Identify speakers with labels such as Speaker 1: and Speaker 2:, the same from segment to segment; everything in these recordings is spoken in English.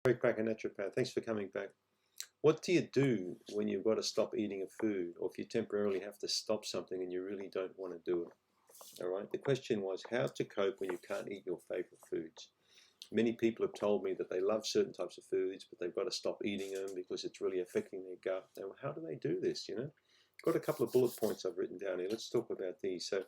Speaker 1: Greg Bakker, naturopath. Thanks for coming back. What do you do when you've got to stop eating a food, or if you temporarily have to stop something and you really don't want to do it? All right. The question was how to cope when you can't eat your favorite foods. Many people have told me that they love certain types of foods, but they've got to stop eating them because it's really affecting their gut. Now, how do they do this? Got a couple of bullet points I've written down here. Let's talk about these. So,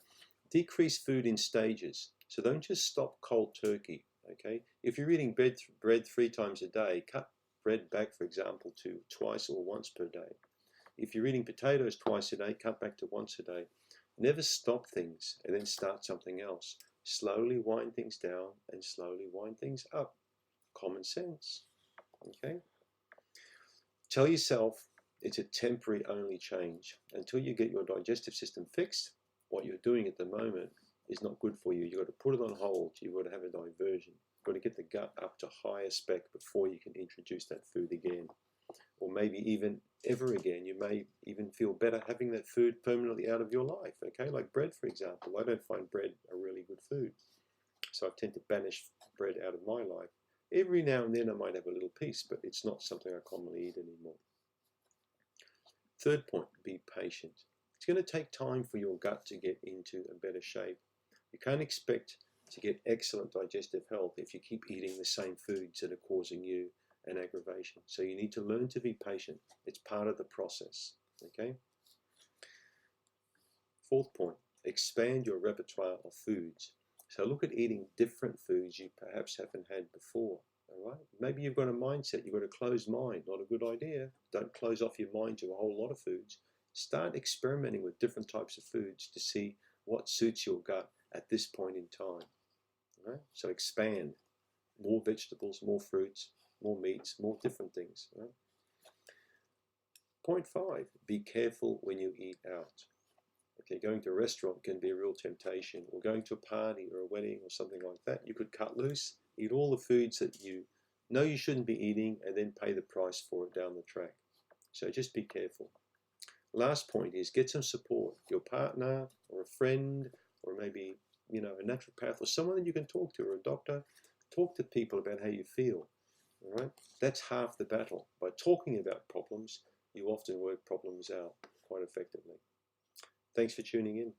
Speaker 1: decrease food in stages. So don't just stop cold turkey. Okay, if you're eating bread 3 times a day, cut bread back, for example, to twice or once per day. If you're eating potatoes twice a day, cut back to once a day. Never stop things and then start something else. Slowly wind things down and slowly wind things up. Common sense. Okay. Tell yourself it's a temporary only change. Until you get your digestive system fixed, what you're doing at the moment is not good for you. You've got to put it on hold. You've got to have a diversion. You've got to get the gut up to higher spec before you can introduce that food again. Or maybe even ever again. You may even feel better having that food permanently out of your life. Okay, like bread, for example. I don't find bread a really good food. So I tend to banish bread out of my life. Every now and then I might have a little piece, but it's not something I commonly eat anymore. Third point, be patient. It's going to take time for your gut to get into a better shape. You can't expect to get excellent digestive health if you keep eating the same foods that are causing you an aggravation. So you need to learn to be patient. It's part of the process. Okay? Fourth point, expand your repertoire of foods. So look at eating different foods you perhaps haven't had before. All right? Maybe you've got a mindset, you've got a closed mind. Not a good idea. Don't close off your mind to a whole lot of foods. Start experimenting with different types of foods to see what suits your gut at this point in time. All right? So expand. More vegetables, more fruits, more meats, more different things. Right? Point 5, be careful when you eat out. Okay, going to a restaurant can be a real temptation, or going to a party or a wedding or something like that. You could cut loose, eat all the foods that you know you shouldn't be eating, and then pay the price for it down the track. So just be careful. Last point is get some support. Your partner or a friend or maybe a naturopath or someone that you can talk to, or a doctor. Talk to people about how you feel. All right? That's half the battle. By talking about problems, you often work problems out quite effectively. Thanks for tuning in.